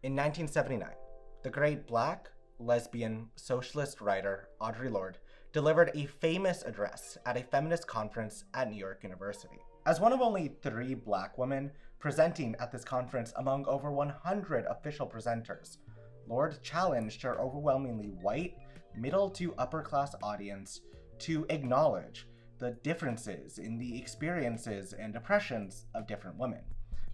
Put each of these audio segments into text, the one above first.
In 1979, the great Black, lesbian, socialist writer Audre Lorde delivered a famous address at a feminist conference at New York University. As one of only 3 Black women presenting at this conference among over 100 official presenters, Lorde challenged her overwhelmingly white, middle to upper class audience to acknowledge the differences in the experiences and oppressions of different women,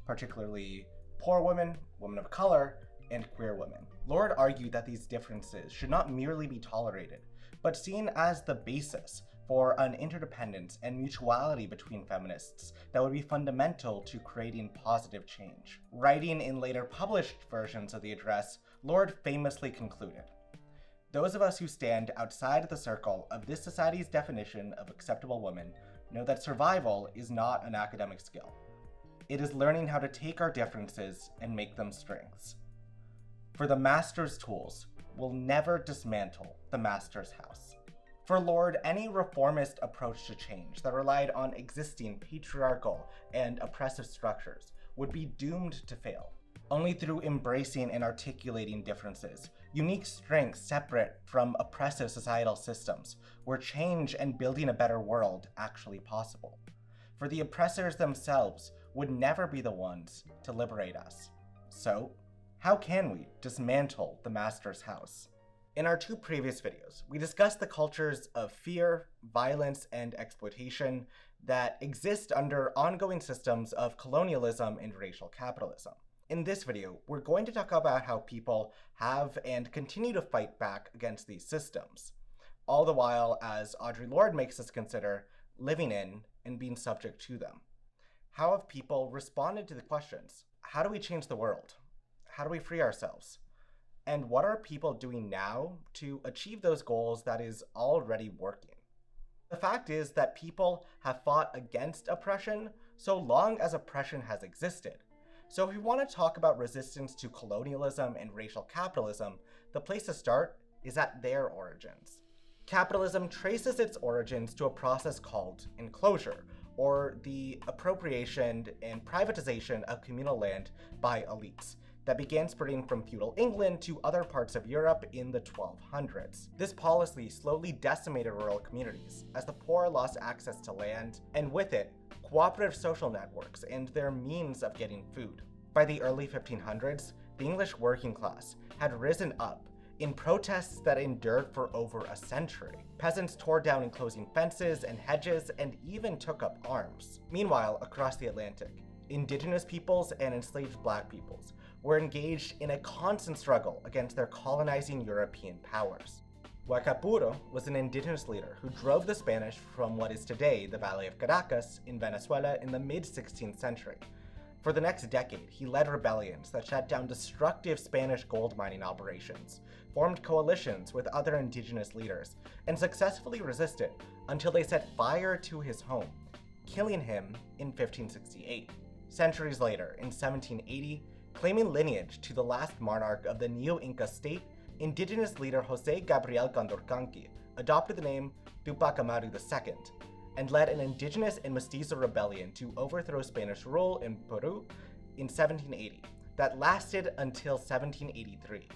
particularly poor women, women of color, and queer women. Lorde argued that these differences should not merely be tolerated, but seen as the basis for an interdependence and mutuality between feminists that would be fundamental to creating positive change. Writing in later published versions of the address, Lorde famously concluded, "Those of us who stand outside the circle of this society's definition of acceptable women know that survival is not an academic skill. It is learning how to take our differences and make them strengths. For the master's tools will never dismantle the master's house." For Lorde, any reformist approach to change that relied on existing patriarchal and oppressive structures would be doomed to fail. Only through embracing and articulating differences, unique strengths separate from oppressive societal systems, were change and building a better world actually possible. For the oppressors themselves would never be the ones to liberate us. So, how can we dismantle the master's house? In our 2 previous videos, we discussed the cultures of fear, violence, and exploitation that exist under ongoing systems of colonialism and racial capitalism. In this video, we're going to talk about how people have and continue to fight back against these systems, all the while, as Audre Lorde makes us consider, living in and being subject to them. How have people responded to the questions? How do we change the world? How do we free ourselves? And what are people doing now to achieve those goals that is already working? The fact is that people have fought against oppression so long as oppression has existed. So if we want to talk about resistance to colonialism and racial capitalism, the place to start is at their origins. Capitalism traces its origins to a process called enclosure, or the appropriation and privatization of communal land by elites, that began spreading from feudal England to other parts of Europe in the 1200s. This policy slowly decimated rural communities as the poor lost access to land, and with it, cooperative social networks and their means of getting food. By the early 1500s, the English working class had risen up in protests that endured for over a century. Peasants tore down enclosing fences and hedges and even took up arms. Meanwhile, across the Atlantic, indigenous peoples and enslaved Black peoples were engaged in a constant struggle against their colonizing European powers. Huacapuro was an indigenous leader who drove the Spanish from what is today the Valley of Caracas in Venezuela in the mid-16th century. For the next decade, he led rebellions that shut down destructive Spanish gold mining operations, formed coalitions with other indigenous leaders, and successfully resisted until they set fire to his home, killing him in 1568. Centuries later, in 1780, claiming lineage to the last monarch of the Neo-Inca state, indigenous leader José Gabriel Condorcanqui adopted the name Tupac Amaru II and led an indigenous and mestizo rebellion to overthrow Spanish rule in Peru in 1780 that lasted until 1783,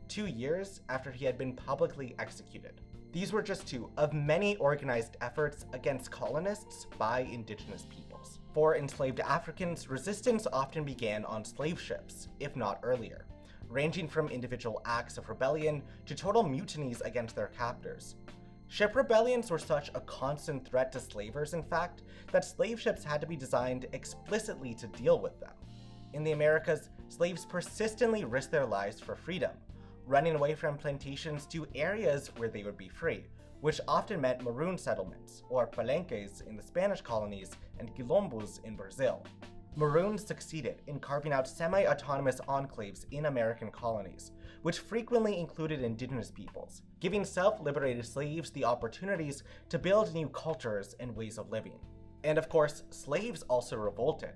2 years after he had been publicly executed. These were just 2 of many organized efforts against colonists by indigenous peoples. For enslaved Africans, resistance often began on slave ships, if not earlier, ranging from individual acts of rebellion to total mutinies against their captors. Ship rebellions were such a constant threat to slavers, in fact, that slave ships had to be designed explicitly to deal with them. In the Americas, slaves persistently risked their lives for freedom, running away from plantations to areas where they would be free, which often meant maroon settlements, or palenques in the Spanish colonies and quilombos in Brazil. Maroons succeeded in carving out semi-autonomous enclaves in American colonies, which frequently included indigenous peoples, giving self-liberated slaves the opportunities to build new cultures and ways of living. And of course, slaves also revolted.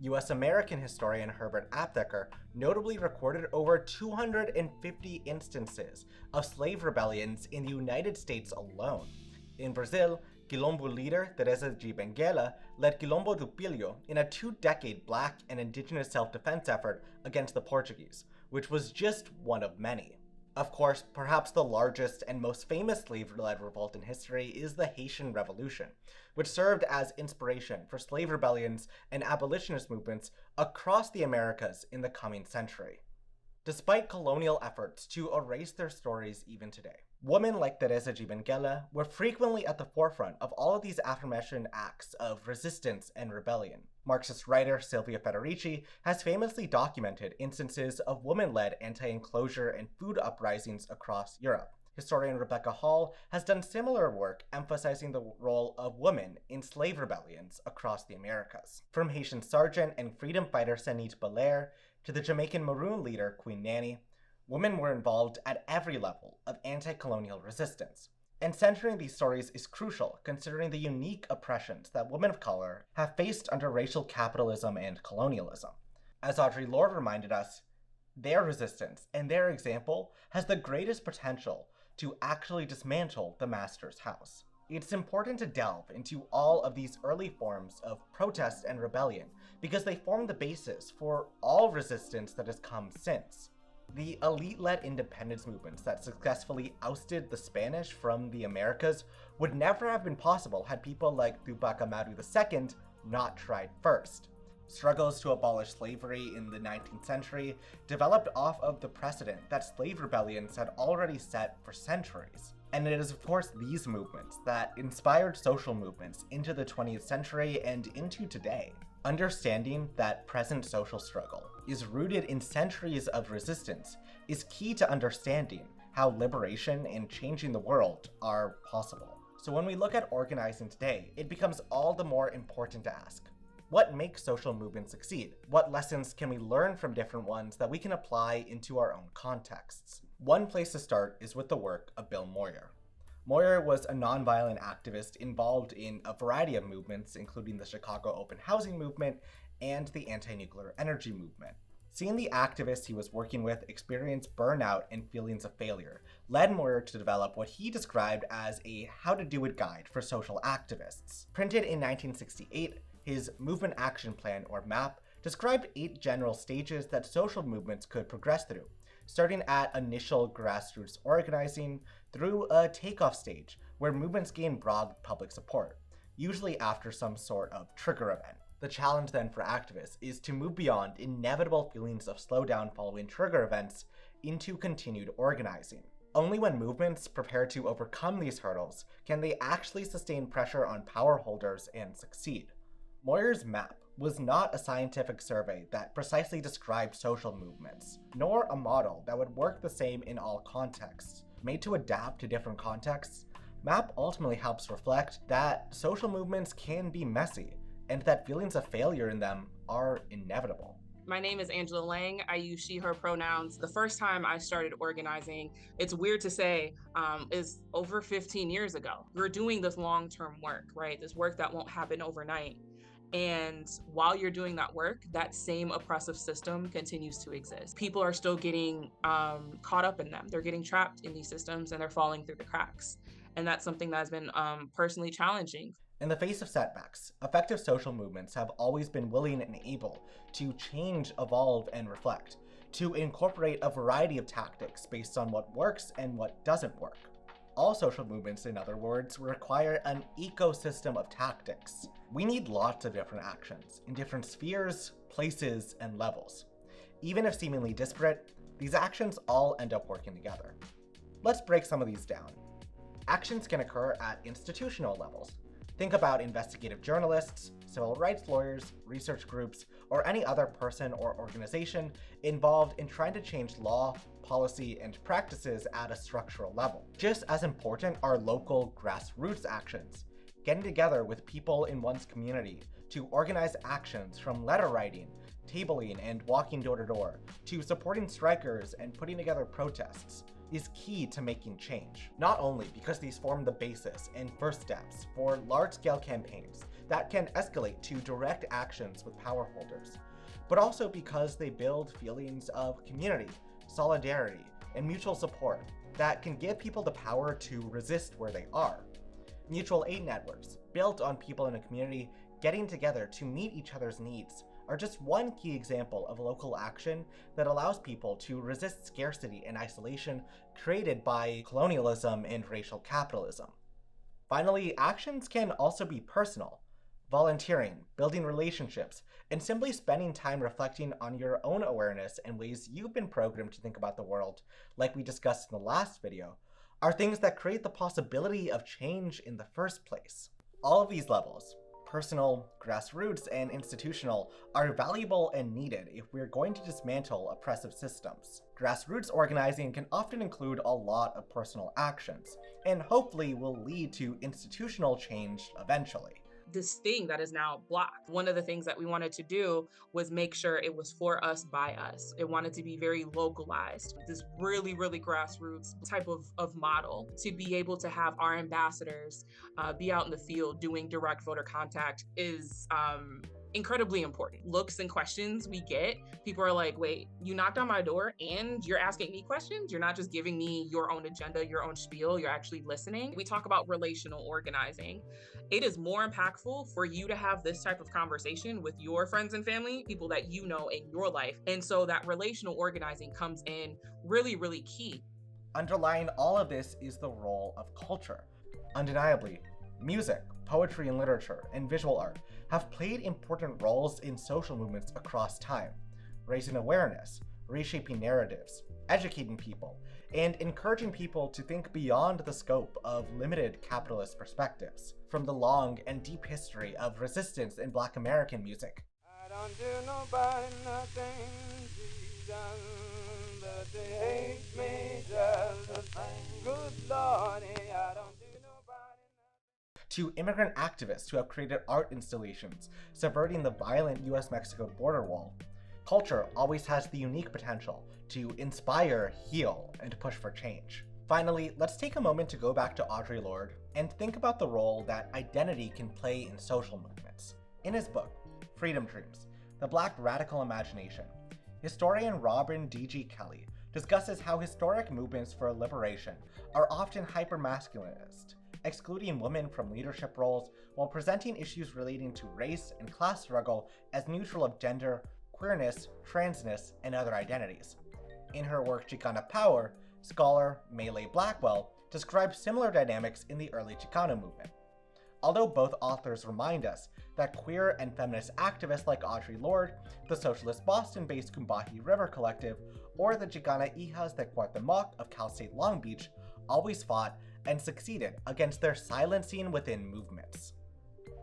US American historian Herbert Aptheker notably recorded over 250 instances of slave rebellions in the United States alone. In Brazil, Quilombo leader Teresa de Benguela led Quilombo do Pilho in a 2-decade Black and indigenous self-defense effort against the Portuguese, which was just one of many. Of course, perhaps the largest and most famous slave-led revolt in history is the Haitian Revolution, which served as inspiration for slave rebellions and abolitionist movements across the Americas in the coming century. Despite colonial efforts to erase their stories even today, women like Teresa Gibangela were frequently at the forefront of all of these aforementioned acts of resistance and rebellion. Marxist writer Silvia Federici has famously documented instances of women-led anti-enclosure and food uprisings across Europe. Historian Rebecca Hall has done similar work emphasizing the role of women in slave rebellions across the Americas. From Haitian sergeant and freedom fighter Senit Belair to the Jamaican Maroon leader Queen Nanny, women were involved at every level of anti-colonial resistance. And centering these stories is crucial considering the unique oppressions that women of color have faced under racial capitalism and colonialism. As Audre Lorde reminded us, their resistance and their example has the greatest potential to actually dismantle the master's house. It's important to delve into all of these early forms of protest and rebellion because they form the basis for all resistance that has come since. The elite-led independence movements that successfully ousted the Spanish from the Americas would never have been possible had people like Tupac Amaru II not tried first. Struggles to abolish slavery in the 19th century developed off of the precedent that slave rebellions had already set for centuries. And it is of course these movements that inspired social movements into the 20th century and into today. Understanding that present social struggle is rooted in centuries of resistance is key to understanding how liberation and changing the world are possible. So when we look at organizing today, it becomes all the more important to ask, what makes social movements succeed? What lessons can we learn from different ones that we can apply into our own contexts? One place to start is with the work of Bill Moyer. Moyer was a nonviolent activist involved in a variety of movements, including the Chicago Open Housing Movement and the anti-nuclear energy movement. Seeing the activists he was working with experience burnout and feelings of failure led Moyer to develop what he described as a how-to-do-it guide for social activists. Printed in 1968, his Movement Action Plan, or MAP, described 8 general stages that social movements could progress through, starting at initial grassroots organizing through a takeoff stage where movements gain broad public support, usually after some sort of trigger event. The challenge then for activists is to move beyond inevitable feelings of slowdown following trigger events into continued organizing. Only when movements prepare to overcome these hurdles can they actually sustain pressure on power holders and succeed. Moyer's map was not a scientific survey that precisely described social movements, nor a model that would work the same in all contexts. Made to adapt to different contexts, MAP ultimately helps reflect that social movements can be messy, and that feelings of failure in them are inevitable. My name is Angela Lang. I use she, her pronouns. The first time I started organizing, it's weird to say, is over 15 years ago. We're doing this long-term work, right? This work that won't happen overnight. And while you're doing that work, that same oppressive system continues to exist. People are still getting caught up in them. They're getting trapped in these systems and they're falling through the cracks. And that's something that has been personally challenging. In the face of setbacks, effective social movements have always been willing and able to change, evolve, and reflect, to incorporate a variety of tactics based on what works and what doesn't work. All social movements, in other words, require an ecosystem of tactics. We need lots of different actions in different spheres, places, and levels. Even if seemingly disparate, these actions all end up working together. Let's break some of these down. Actions can occur at institutional levels. Think about investigative journalists, civil rights lawyers, research groups, or any other person or organization involved in trying to change law, policy, and practices at a structural level. Just as important are local grassroots actions, getting together with people in one's community to organize actions from letter writing, tabling, and walking door to door, to supporting strikers and putting together protests, is key to making change. Not only because these form the basis and first steps for large-scale campaigns that can escalate to direct actions with power holders, but also because they build feelings of community, solidarity, and mutual support that can give people the power to resist where they are. Mutual aid networks, built on people in a community getting together to meet each other's needs, are just one key example of local action that allows people to resist scarcity and isolation created by colonialism and racial capitalism. Finally, actions can also be personal. Volunteering, building relationships, and simply spending time reflecting on your own awareness and ways you've been programmed to think about the world, like we discussed in the last video, are things that create the possibility of change in the first place. All of these levels, personal, grassroots, and institutional, are valuable and needed if we're going to dismantle oppressive systems. Grassroots organizing can often include a lot of personal actions, and hopefully will lead to institutional change eventually. This thing that is now blocked. One of the things that we wanted to do was make sure it was for us, by us. It wanted to be very localized, this really, really grassroots type of model, to be able to have our ambassadors be out in the field doing direct voter contact is incredibly important. Looks and questions we get, people are like, wait, you knocked on my door and you're asking me questions? You're not just giving me your own agenda, your own spiel, you're actually listening. We talk about relational organizing. It is more impactful for you to have this type of conversation with your friends and family, people that you know in your life. And so that relational organizing comes in really, really key. Underlying all of this is the role of culture. Undeniably, music, poetry and literature, and visual art have played important roles in social movements across time, raising awareness, reshaping narratives, educating people, and encouraging people to think beyond the scope of limited capitalist perspectives. From the long and deep history of resistance in Black American music, I don't do nobody nothing, Jesus, but they hate me just the same. Good Lord, I don't do nobody nothing. To immigrant activists who have created art installations subverting the violent US-Mexico border wall, culture always has the unique potential to inspire, heal, and push for change. Finally, let's take a moment to go back to Audre Lorde and think about the role that identity can play in social movements. In his book, Freedom Dreams, The Black Radical Imagination, historian Robin D.G. Kelley discusses how historic movements for liberation are often hypermasculinist, excluding women from leadership roles while presenting issues relating to race and class struggle as neutral of gender, queerness, transness, and other identities. In her work Chicana Power, scholar Melee Blackwell describes similar dynamics in the early Chicano movement. Although both authors remind us that queer and feminist activists like Audre Lorde, the socialist Boston-based Combahee River Collective, or the Chicana Hijas de Cuauhtémoc of Cal State Long Beach always fought and succeeded against their silencing within movements.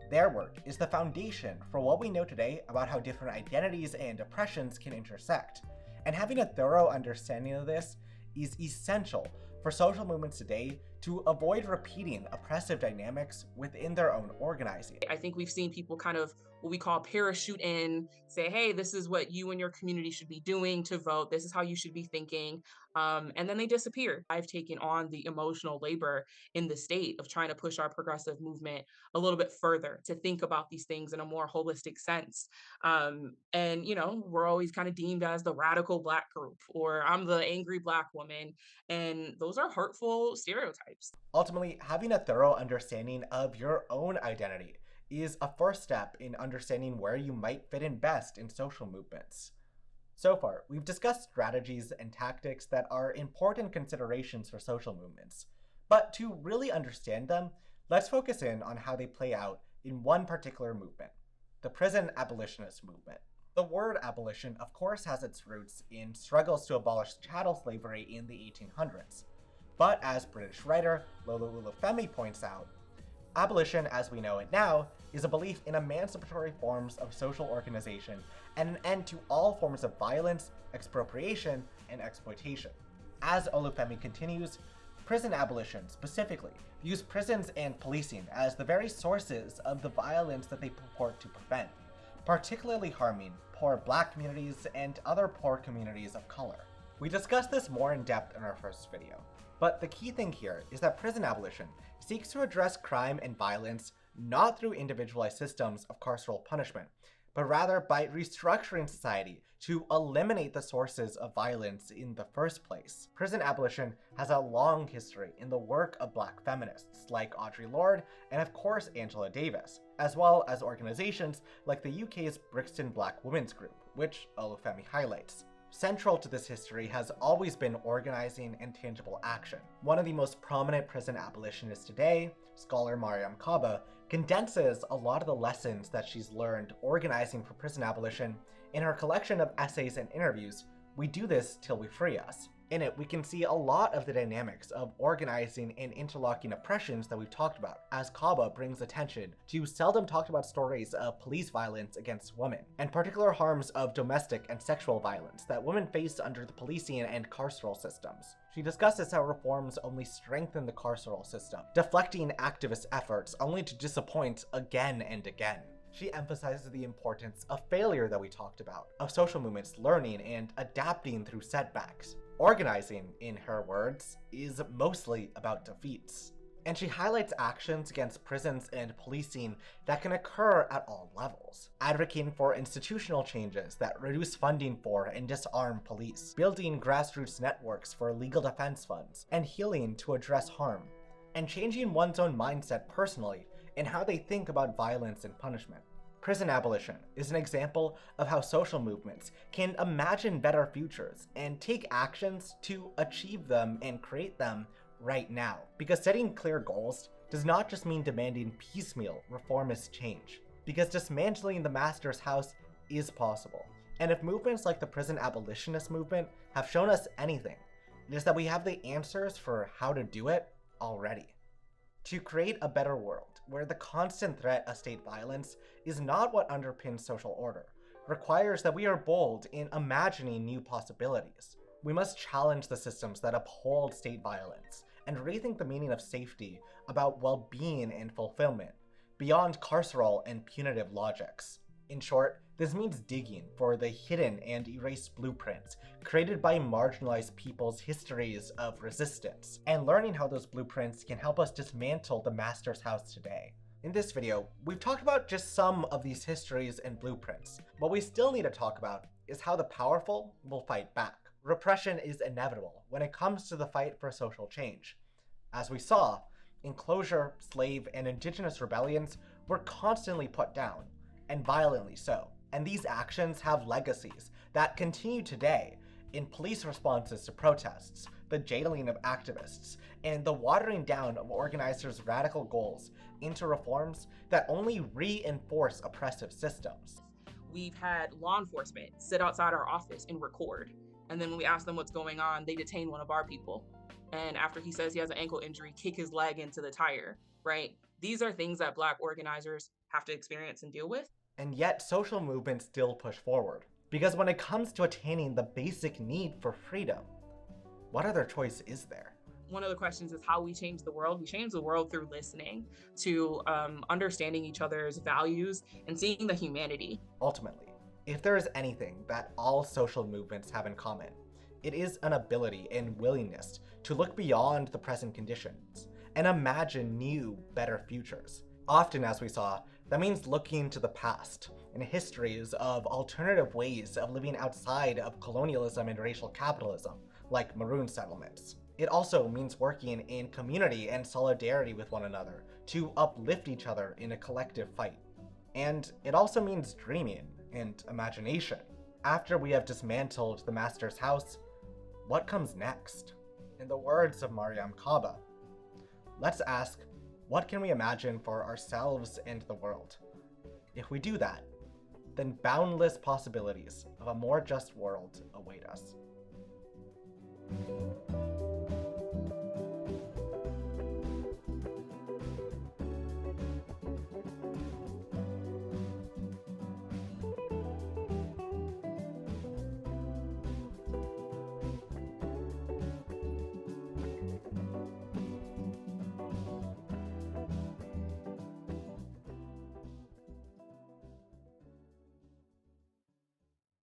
Their work is the foundation for what we know today about how different identities and oppressions can intersect, and having a thorough understanding of this is essential for social movements today to avoid repeating oppressive dynamics within their own organizing. I think we've seen people kind of what we call parachute in, say, hey, this is what you and your community should be doing to vote. This is how you should be thinking. And then they disappear. I've taken on the emotional labor in the state of trying to push our progressive movement a little bit further to think about these things in a more holistic sense. And, we're always kind of deemed as the radical Black group, or I'm the angry Black woman. And those are hurtful stereotypes. Ultimately, having a thorough understanding of your own identity is a first step in understanding where you might fit in best in social movements. So far, we've discussed strategies and tactics that are important considerations for social movements. But to really understand them, let's focus in on how they play out in one particular movement, the prison abolitionist movement. The word abolition, of course, has its roots in struggles to abolish chattel slavery in the 1800s. But as British writer Lolo Olufemi points out, abolition as we know it now is a belief in emancipatory forms of social organization and an end to all forms of violence, expropriation, and exploitation. As Olufemi continues, prison abolition specifically views prisons and policing as the very sources of the violence that they purport to prevent, particularly harming poor Black communities and other poor communities of color. We discussed this more in depth in our first video, but the key thing here is that prison abolition seeks to address crime and violence not through individualized systems of carceral punishment, but rather by restructuring society to eliminate the sources of violence in the first place. Prison abolition has a long history in the work of Black feminists like Audre Lorde and of course Angela Davis. as well as organizations like the UK's Brixton Black Women's Group, which Olufemi highlights. Central to this history has always been organizing and tangible action. One of the most prominent prison abolitionists today, scholar Mariam Kaba, condenses a lot of the lessons that she's learned organizing for prison abolition in her collection of essays and interviews, We Do This Till We Free Us. In it, we can see a lot of the dynamics of organizing and interlocking oppressions that we've talked about, as Kaba brings attention to seldom talked about stories of police violence against women, and particular harms of domestic and sexual violence that women face under the policing and carceral systems. She discusses how reforms only strengthen the carceral system, deflecting activist efforts only to disappoint again and again. She emphasizes the importance of failure that we talked about, of social movements learning and adapting through setbacks. Organizing, in her words, is mostly about defeats. And she highlights actions against prisons and policing that can occur at all levels, advocating for institutional changes that reduce funding for and disarm police, building grassroots networks for legal defense funds, and healing to address harm, and changing one's own mindset personally in how they think about violence and punishment. Prison abolition is an example of how social movements can imagine better futures and take actions to achieve them and create them right now. Because setting clear goals does not just mean demanding piecemeal reformist change, because dismantling the master's house is possible. And if movements like the prison abolitionist movement have shown us anything, it is that we have the answers for how to do it already. To create a better world, where the constant threat of state violence is not what underpins social order, requires that we are bold in imagining new possibilities. We must challenge the systems that uphold state violence and rethink the meaning of safety about well-being and fulfillment, beyond carceral and punitive logics. In short, this means digging for the hidden and erased blueprints created by marginalized people's histories of resistance, and learning how those blueprints can help us dismantle the master's house today. In this video, we've talked about just some of these histories and blueprints. What we still need to talk about is how the powerful will fight back. Repression is inevitable when it comes to the fight for social change. As we saw, enclosure, slave, and indigenous rebellions were constantly put down, and violently so. And these actions have legacies that continue today in police responses to protests, the jailing of activists, and the watering down of organizers' radical goals into reforms that only reinforce oppressive systems. We've had law enforcement sit outside our office and record. And then when we ask them what's going on, they detain one of our people. And after he says he has an ankle injury, kick his leg into the tire, right? These are things that Black organizers have to experience and deal with. And yet social movements still push forward. Because when it comes to attaining the basic need for freedom, what other choice is there? One of the questions is how we change the world. We change the world through listening, to understanding each other's values and seeing the humanity. Ultimately, if there is anything that all social movements have in common, it is an ability and willingness to look beyond the present conditions and imagine new, better futures. Often, as we saw, that means looking to the past and histories of alternative ways of living outside of colonialism and racial capitalism, like maroon settlements. It also means working in community and solidarity with one another to uplift each other in a collective fight. And it also means dreaming and imagination. After we have dismantled the master's house, what comes next? In the words of Mariam Kaba, let's ask, what can we imagine for ourselves and the world? If we do that, then boundless possibilities of a more just world await us.